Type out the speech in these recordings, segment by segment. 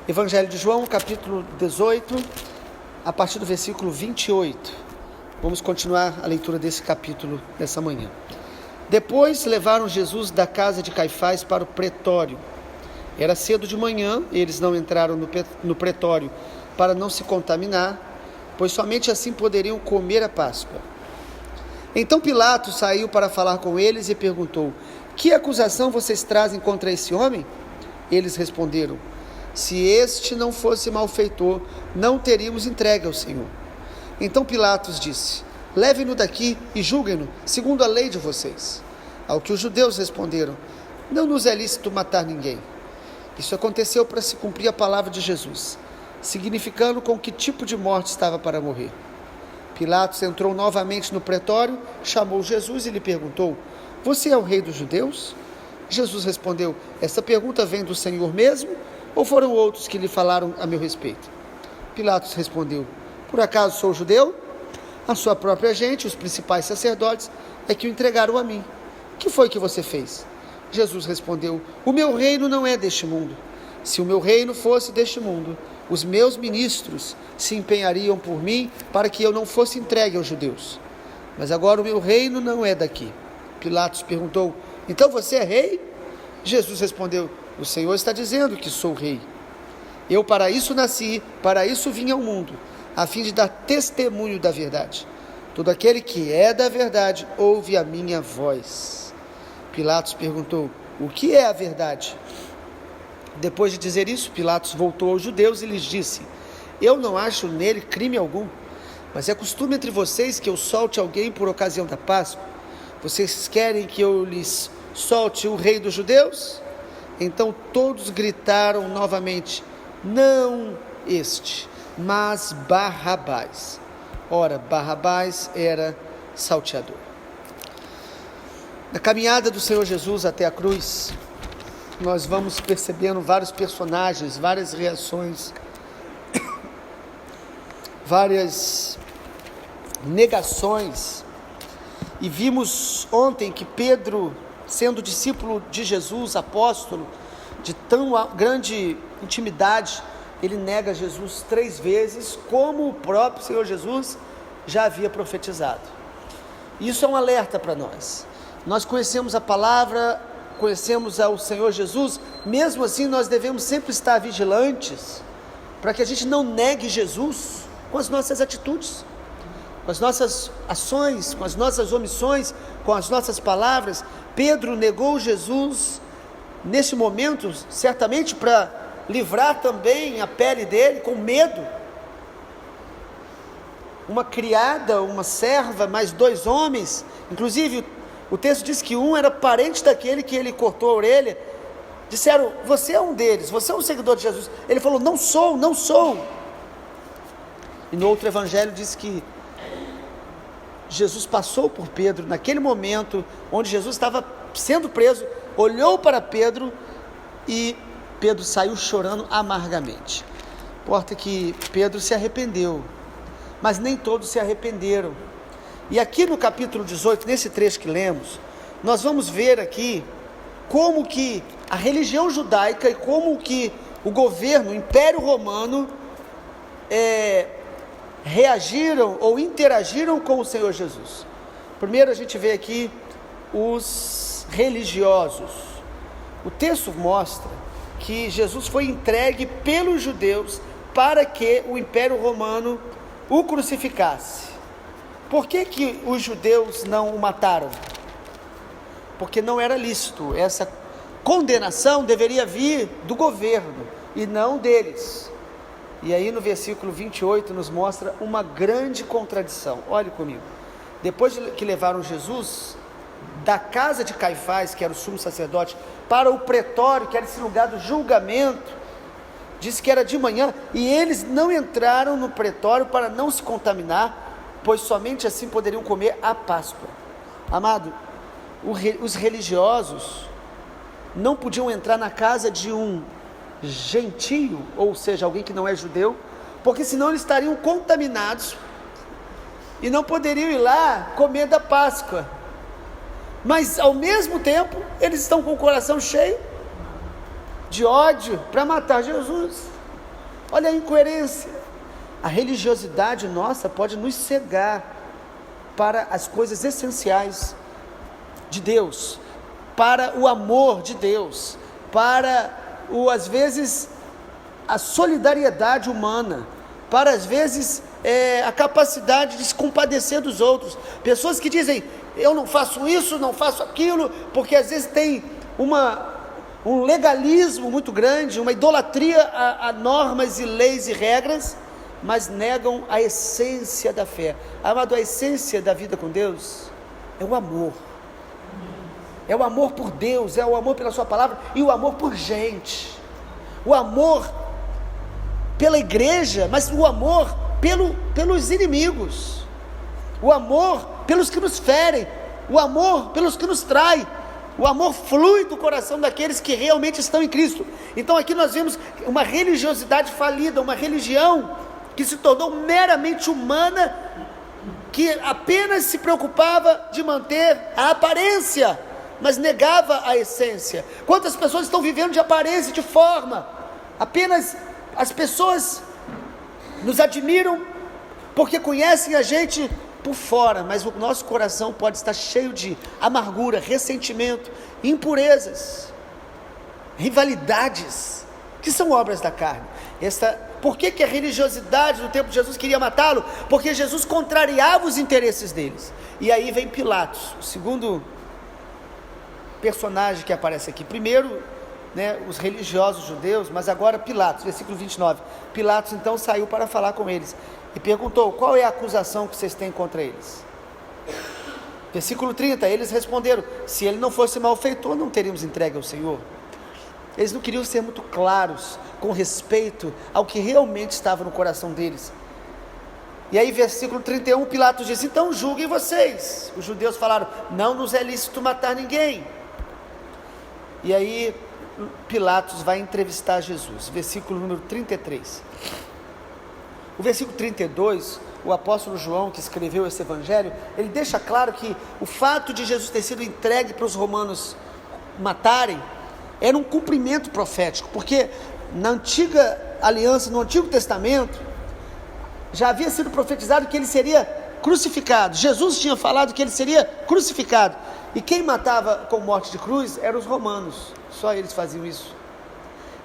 Evangelho de João, capítulo 18, a partir do versículo 28. Vamos continuar a leitura desse capítulo nessa manhã. Depois levaram Jesus da casa de Caifás para o pretório. Era cedo de manhã, eles não entraram no pretório para não se contaminar, pois somente assim poderiam comer a Páscoa. Então Pilatos saiu para falar com eles e perguntou: que acusação vocês trazem contra esse homem? Eles responderam: se este não fosse malfeitor, não teríamos entregue ao Senhor. Então Pilatos disse: levem-no daqui e julguem-no, segundo a lei de vocês. Ao que os judeus responderam: não nos é lícito matar ninguém. Isso aconteceu para se cumprir a palavra de Jesus, significando com que tipo de morte estava para morrer. Pilatos entrou novamente no pretório, chamou Jesus e lhe perguntou: você é o rei dos judeus? Jesus respondeu: esta pergunta vem do Senhor mesmo, ou foram outros que lhe falaram a meu respeito? Pilatos respondeu: por acaso sou judeu? A sua própria gente, os principais sacerdotes, é que o entregaram a mim. Que foi que você fez? Jesus respondeu: o meu reino não é deste mundo. Se o meu reino fosse deste mundo, os meus ministros se empenhariam por mim para que eu não fosse entregue aos judeus. Mas agora o meu reino não é daqui. Pilatos perguntou: então você é rei? Jesus respondeu: o Senhor está dizendo que sou rei. Eu para isso nasci, para isso vim ao mundo, a fim de dar testemunho da verdade. Todo aquele que é da verdade ouve a minha voz. Pilatos perguntou: o que é a verdade? Depois de dizer isso, Pilatos voltou aos judeus e lhes disse: eu não acho nele crime algum, mas é costume entre vocês que eu solte alguém por ocasião da Páscoa. Vocês querem que eu lhes solte o rei dos judeus? Então todos gritaram novamente: não este, mas Barrabás. Ora, Barrabás era salteador. Na caminhada do Senhor Jesus até a cruz, nós vamos percebendo vários personagens, várias reações, várias negações. E vimos ontem que Pedro, sendo discípulo de Jesus, apóstolo, de tão grande intimidade, ele nega Jesus 3 vezes, como o próprio Senhor Jesus já havia profetizado. Isso é um alerta para nós. Nós conhecemos a palavra, conhecemos ao Senhor Jesus, mesmo assim nós devemos sempre estar vigilantes, para que a gente não negue Jesus com as nossas atitudes, com as nossas ações, com as nossas omissões, com as nossas palavras. Pedro negou Jesus nesse momento, certamente para livrar também a pele dele, com medo. Uma criada, uma serva, mais 2 homens, inclusive o texto diz que um era parente daquele que ele cortou a orelha, disseram: você é um deles, você é um seguidor de Jesus. Ele falou: não sou. E no outro evangelho diz que Jesus passou por Pedro, naquele momento onde Jesus estava sendo preso, olhou para Pedro e Pedro saiu chorando amargamente. Importa que Pedro se arrependeu, mas nem todos se arrependeram. E aqui no capítulo 18, nesse trecho que lemos, nós vamos ver aqui como que a religião judaica e como que o governo, o Império Romano, reagiram ou interagiram com o Senhor Jesus. Primeiro a gente vê aqui os religiosos. O texto mostra que Jesus foi entregue pelos judeus para que o Império Romano o crucificasse. Por que os judeus não o mataram? Porque não era lícito. Essa condenação deveria vir do governo e não deles. E aí no versículo 28 nos mostra uma grande contradição. Olhe comigo. Depois que levaram Jesus da casa de Caifás, que era o sumo sacerdote, para o pretório, que era esse lugar do julgamento, diz que era de manhã, e eles não entraram no pretório para não se contaminar, pois somente assim poderiam comer a Páscoa. Amado, os religiosos não podiam entrar na casa de um gentio, ou seja, alguém que não é judeu, porque senão eles estariam contaminados e não poderiam ir lá comer da Páscoa. Mas ao mesmo tempo eles estão com o coração cheio de ódio para matar Jesus. Olha a incoerência. A religiosidade nossa pode nos cegar para as coisas essenciais de Deus, para o amor de Deus, para às vezes a solidariedade humana, para às vezes a capacidade de se compadecer dos outros. Pessoas que dizem, eu não faço isso, não faço aquilo, porque às vezes tem um legalismo muito grande, uma idolatria a normas e leis e regras, mas negam a essência da fé. Amado, a essência da vida com Deus é o amor. É o amor por Deus, é o amor pela sua palavra e o amor por gente. O amor pela igreja, mas o amor pelos inimigos. O amor pelos que nos ferem. O amor pelos que nos traem. O amor flui do coração daqueles que realmente estão em Cristo. Então aqui nós vemos uma religiosidade falida, uma religião que se tornou meramente humana, que apenas se preocupava de manter a aparência, mas negava a essência. Quantas pessoas estão vivendo de aparência, de forma? Apenas as pessoas nos admiram porque conhecem a gente por fora, mas o nosso coração pode estar cheio de amargura, ressentimento, impurezas, rivalidades, que são obras da carne. Por que a religiosidade no tempo de Jesus queria matá-lo? Porque Jesus contrariava os interesses deles. E aí vem Pilatos, o segundo personagem que aparece aqui. Primeiro, os religiosos judeus, mas agora Pilatos, versículo 29. Pilatos então saiu para falar com eles e perguntou, qual é a acusação que vocês têm contra eles? Versículo 30, eles responderam, se ele não fosse malfeitor, não teríamos entregue ao Senhor. Eles não queriam ser muito claros com respeito ao que realmente estava no coração deles. E aí versículo 31, Pilatos disse, então julguem vocês. Os judeus falaram, não nos é lícito matar ninguém. E aí Pilatos vai entrevistar Jesus, versículo número 33. O versículo 32, o apóstolo João, que escreveu esse evangelho, ele deixa claro que o fato de Jesus ter sido entregue para os romanos matarem, era um cumprimento profético, porque na antiga aliança, no Antigo Testamento, já havia sido profetizado que ele seria crucificado. Jesus tinha falado que ele seria crucificado, e quem matava com morte de cruz eram os romanos, só eles faziam isso.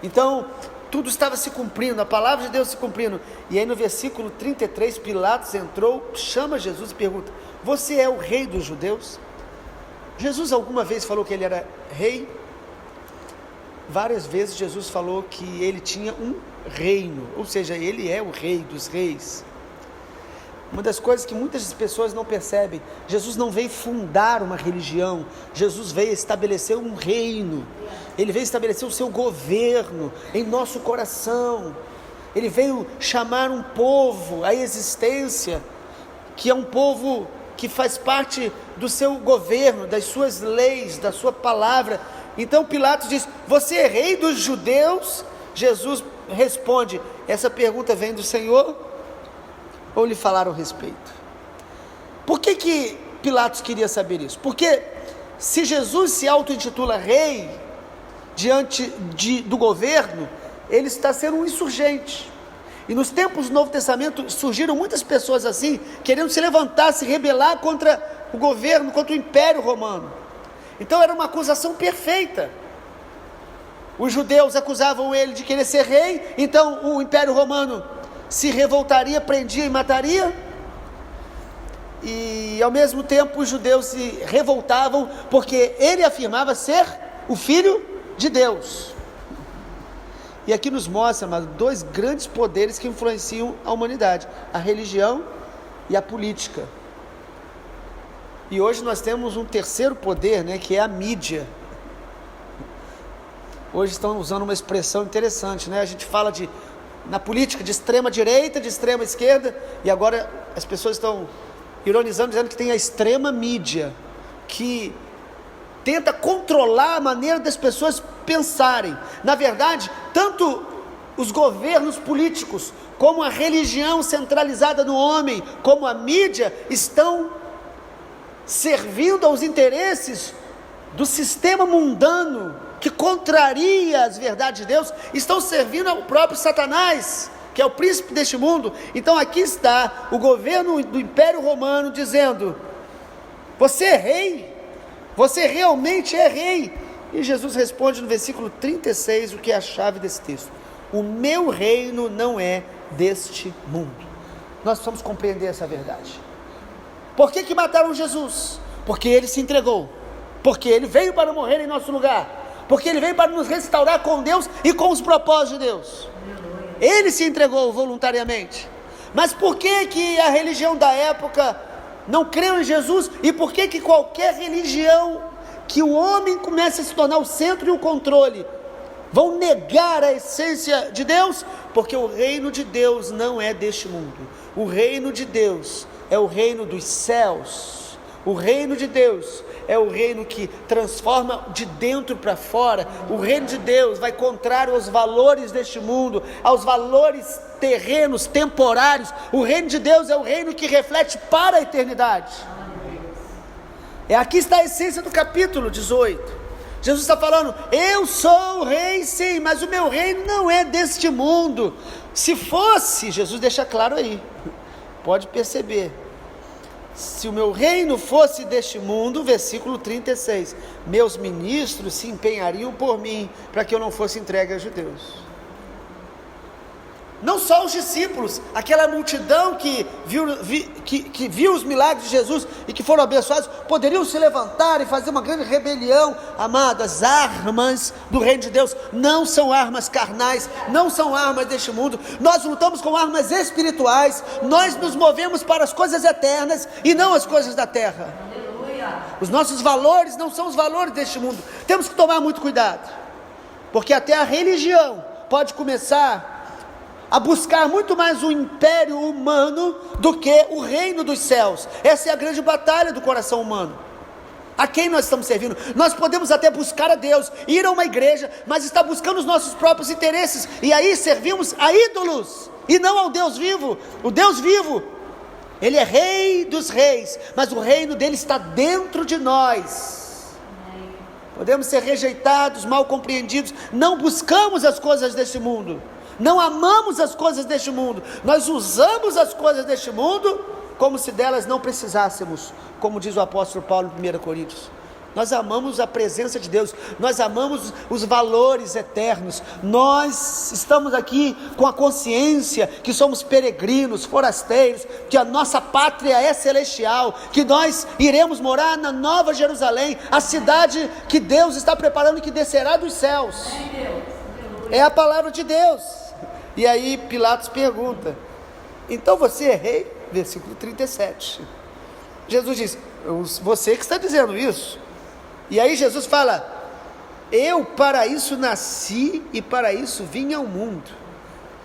Então, tudo estava se cumprindo, a palavra de Deus se cumprindo. E aí no versículo 33, Pilatos entrou, chama Jesus e pergunta, você é o rei dos judeus? Jesus alguma vez falou que ele era rei? Várias vezes Jesus falou que ele tinha um reino, ou seja, ele é o rei dos reis. Uma das coisas que muitas pessoas não percebem, Jesus não veio fundar uma religião, Jesus veio estabelecer um reino, ele veio estabelecer o seu governo em nosso coração, ele veio chamar um povo à existência, que é um povo que faz parte do seu governo, das suas leis, da sua palavra. Então Pilatos diz, você é rei dos judeus? Jesus responde, essa pergunta vem do Senhor? Ou lhe falaram a respeito? Por que Pilatos queria saber isso? Porque se Jesus se auto-intitula rei, diante do governo, ele está sendo um insurgente. E nos tempos do Novo Testamento surgiram muitas pessoas assim, querendo se levantar, se rebelar contra o governo, contra o Império Romano. Então era uma acusação perfeita. Os judeus acusavam ele de querer ser rei, então o Império Romano se revoltaria, prendia e mataria. E ao mesmo tempo os judeus se revoltavam, porque ele afirmava ser o Filho de Deus. E aqui nos mostra, mas dois grandes poderes que influenciam a humanidade, a religião e a política. E hoje nós temos um terceiro poder, que é a mídia. Hoje estão usando uma expressão interessante, a gente fala na política de extrema direita, de extrema esquerda, e agora as pessoas estão ironizando, dizendo que tem a extrema mídia, que tenta controlar a maneira das pessoas pensarem. Na verdade, tanto os governos políticos, como a religião centralizada no homem, como a mídia, estão servindo aos interesses do sistema mundano, que contraria as verdades de Deus, estão servindo ao próprio Satanás, que é o príncipe deste mundo. Então aqui está o governo do Império Romano dizendo: você é rei, você realmente é rei. E Jesus responde no versículo 36, o que é a chave desse texto: o meu reino não é deste mundo. Nós precisamos compreender essa verdade. Por que mataram Jesus? Porque ele se entregou, porque ele veio para morrer em nosso lugar, porque ele veio para nos restaurar com Deus e com os propósitos de Deus. Ele se entregou voluntariamente. Mas por que a religião da época não creu em Jesus? E por que qualquer religião que o homem comece a se tornar o centro e o controle vão negar a essência de Deus? Porque o reino de Deus não é deste mundo. O reino de Deus é o reino dos céus. O reino de Deus é o reino que transforma de dentro para fora. O reino de Deus vai contrário aos valores deste mundo, aos valores terrenos, temporários. O reino de Deus é o reino que reflete para a eternidade. Aqui está a essência do capítulo 18. Jesus está falando: eu sou o rei, sim, mas o meu reino não é deste mundo. Se fosse, Jesus deixa claro aí, pode perceber, se o meu reino fosse deste mundo, versículo 36, meus ministros se empenhariam por mim, para que eu não fosse entregue aos judeus. Não só os discípulos, aquela multidão que viu os milagres de Jesus e que foram abençoados, poderiam se levantar e fazer uma grande rebelião. Amadas, armas do reino de Deus não são armas carnais, não são armas deste mundo. Nós lutamos com armas espirituais, nós nos movemos para as coisas eternas e não as coisas da terra. Os nossos valores não são os valores deste mundo. Temos que tomar muito cuidado, porque até a religião pode começar a buscar muito mais o império humano do que o reino dos céus. Essa é a grande batalha do coração humano. A quem nós estamos servindo? Nós podemos até buscar a Deus, ir a uma igreja, mas está buscando os nossos próprios interesses, e aí servimos a ídolos, e não ao Deus vivo. O Deus vivo, Ele é rei dos reis, mas o reino dele está dentro de nós. Podemos ser rejeitados, mal compreendidos, não buscamos as coisas deste mundo, não amamos as coisas deste mundo, nós usamos as coisas deste mundo como se delas não precisássemos, como diz o apóstolo Paulo em 1 Coríntios. Nós amamos a presença de Deus, nós amamos os valores eternos, nós estamos aqui com a consciência que somos peregrinos, forasteiros, que a nossa pátria é celestial, que nós iremos morar na Nova Jerusalém, a cidade que Deus está preparando e que descerá dos céus. É a palavra de Deus. E aí Pilatos pergunta: então você é rei? Versículo 37. Jesus diz: você que está dizendo isso. E aí Jesus fala: eu para isso nasci e para isso vim ao mundo,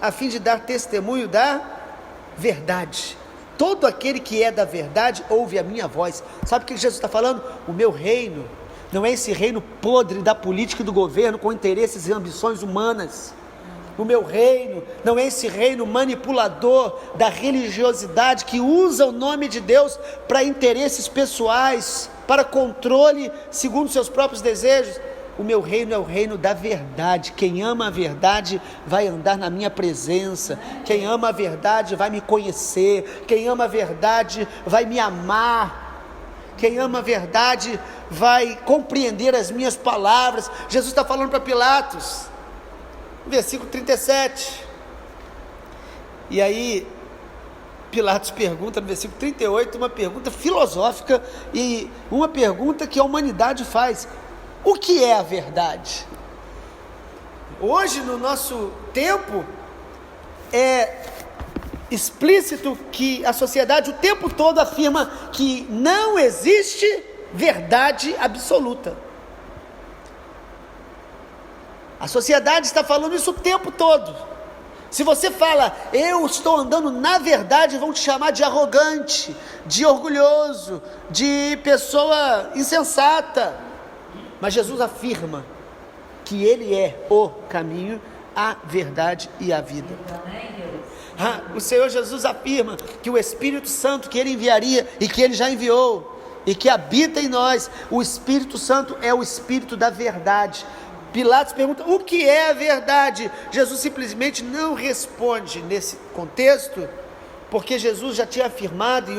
a fim de dar testemunho da verdade. Todo aquele que é da verdade ouve a minha voz. Sabe o que Jesus está falando? O meu reino não é esse reino podre da política e do governo com interesses e ambições humanas. O meu reino não é esse reino manipulador da religiosidade que usa o nome de Deus para interesses pessoais, para controle segundo seus próprios desejos. O meu reino é o reino da verdade. Quem ama a verdade vai andar na minha presença. Quem ama a verdade vai me conhecer. Quem ama a verdade vai me amar. Quem ama a verdade vai compreender as minhas palavras. Jesus está falando para Pilatos, versículo 37. E aí Pilatos pergunta no versículo 38, uma pergunta filosófica e uma pergunta que a humanidade faz: o que é a verdade? Hoje no nosso tempo é explícito que a sociedade o tempo todo afirma que não existe verdade absoluta. A sociedade está falando isso o tempo todo. Se você fala, eu estou andando na verdade, vão te chamar de arrogante, de orgulhoso, de pessoa insensata. Mas Jesus afirma que Ele é o caminho, a verdade e a vida. O Senhor Jesus afirma que o Espírito Santo que Ele enviaria e que Ele já enviou e que habita em nós, o Espírito Santo é o Espírito da verdade. Pilatos pergunta: o que é a verdade? Jesus simplesmente não responde nesse contexto, porque Jesus já tinha afirmado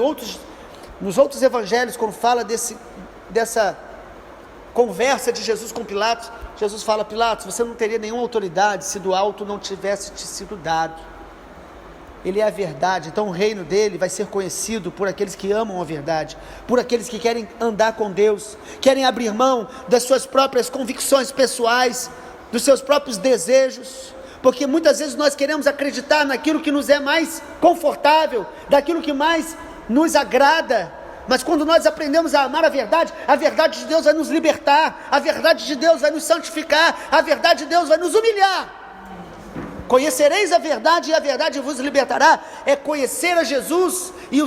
nos outros evangelhos, quando fala dessa conversa de Jesus com Pilatos, Jesus fala: Pilatos, você não teria nenhuma autoridade se do alto não tivesse te sido dado. Ele é a verdade, então o reino dele vai ser conhecido por aqueles que amam a verdade, por aqueles que querem andar com Deus, querem abrir mão das suas próprias convicções pessoais, dos seus próprios desejos, porque muitas vezes nós queremos acreditar naquilo que nos é mais confortável, daquilo que mais nos agrada, mas quando nós aprendemos a amar a verdade de Deus vai nos libertar, a verdade de Deus vai nos santificar, a verdade de Deus vai nos humilhar. Conhecereis a verdade e a verdade vos libertará. É conhecer a Jesus e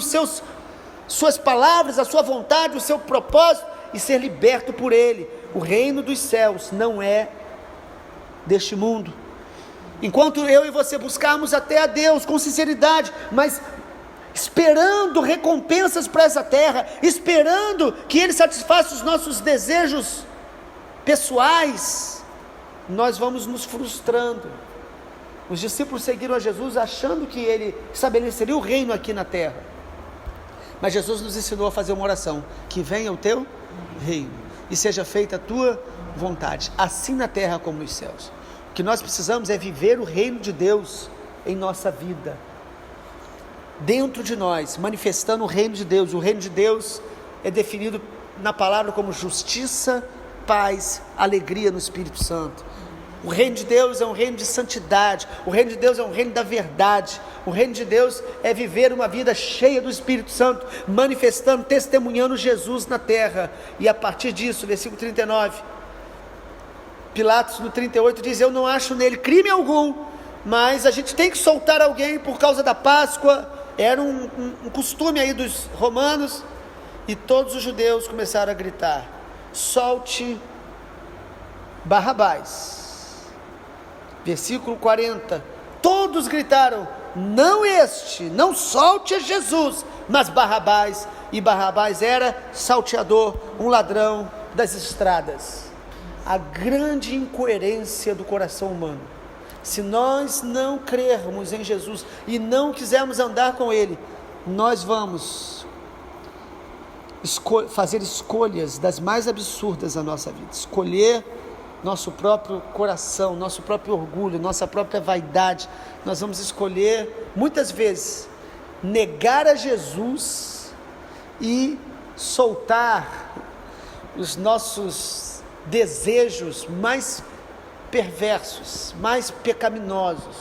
suas palavras, a sua vontade, o seu propósito, e ser liberto por Ele. O reino dos céus não é deste mundo. Enquanto eu e você buscarmos até a Deus com sinceridade, mas esperando recompensas para essa terra, esperando que Ele satisfaça os nossos desejos pessoais, nós vamos nos frustrando. Os discípulos seguiram a Jesus achando que Ele estabeleceria o reino aqui na terra, mas Jesus nos ensinou a fazer uma oração: que venha o teu reino e seja feita a tua vontade, assim na terra como nos céus. O que nós precisamos é viver o reino de Deus em nossa vida, dentro de nós, manifestando o reino de Deus. O reino de Deus é definido na palavra como justiça, paz, alegria no Espírito Santo. O reino de Deus é um reino de santidade, o reino de Deus é um reino da verdade, o reino de Deus é viver uma vida cheia do Espírito Santo, manifestando, testemunhando Jesus na terra. E a partir disso, versículo 39, Pilatos no 38 diz: eu não acho nele crime algum, mas a gente tem que soltar alguém por causa da Páscoa. Era um costume aí dos romanos, e todos os judeus começaram a gritar: solte Barrabás. Versículo 40, todos gritaram: não este, não solte a Jesus, mas Barrabás. E Barrabás era salteador, um ladrão das estradas. A grande incoerência do coração humano. Se nós não crermos em Jesus e não quisermos andar com Ele, nós vamos fazer escolhas das mais absurdas da nossa vida, escolher nosso próprio coração, nosso próprio orgulho, nossa própria vaidade. Nós vamos escolher, muitas vezes, negar a Jesus e soltar os nossos desejos mais perversos, mais pecaminosos,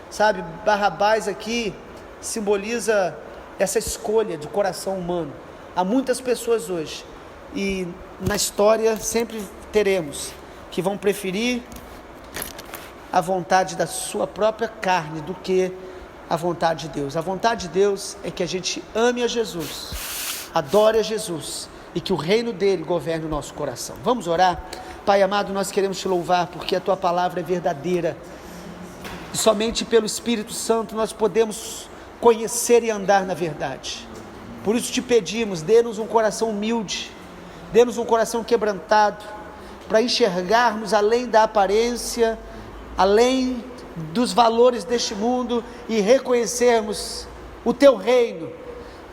sabe? Barrabás aqui simboliza essa escolha do coração humano. Há muitas pessoas hoje, e na história sempre teremos, que vão preferir a vontade da sua própria carne do que a vontade de Deus. A vontade de Deus é que a gente ame a Jesus, adore a Jesus, e que o reino dele governe o nosso coração. Vamos orar? Pai amado, nós queremos te louvar, porque a tua palavra é verdadeira, e somente pelo Espírito Santo nós podemos conhecer e andar na verdade. Por isso te pedimos, dê-nos um coração humilde, dê-nos um coração quebrantado, para enxergarmos além da aparência, além dos valores deste mundo, e reconhecermos o teu reino.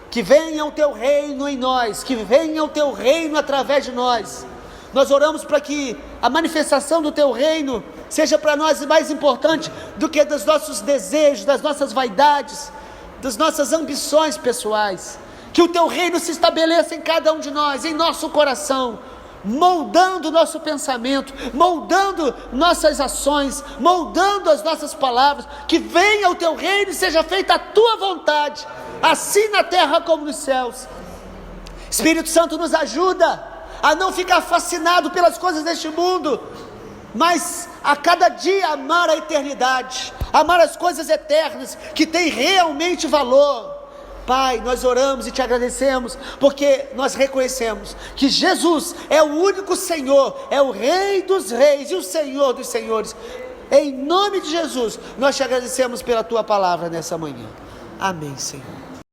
Que venha o teu reino em nós, que venha o teu reino através de nós. Nós oramos para que a manifestação do teu reino seja para nós mais importante do que dos nossos desejos, das nossas vaidades, das nossas ambições pessoais. Que o teu reino se estabeleça em cada um de nós, em nosso coração, moldando o nosso pensamento, moldando nossas ações, moldando as nossas palavras. Que venha o teu reino e seja feita a tua vontade, assim na terra como nos céus. Espírito Santo, nos ajuda a não ficar fascinado pelas coisas deste mundo, mas a cada dia amar a eternidade, amar as coisas eternas que têm realmente valor. Pai, nós oramos e te agradecemos, porque nós reconhecemos que Jesus é o único Senhor, é o Rei dos Reis e o Senhor dos Senhores. Em nome de Jesus, nós te agradecemos pela tua palavra nessa manhã. Amém, Senhor.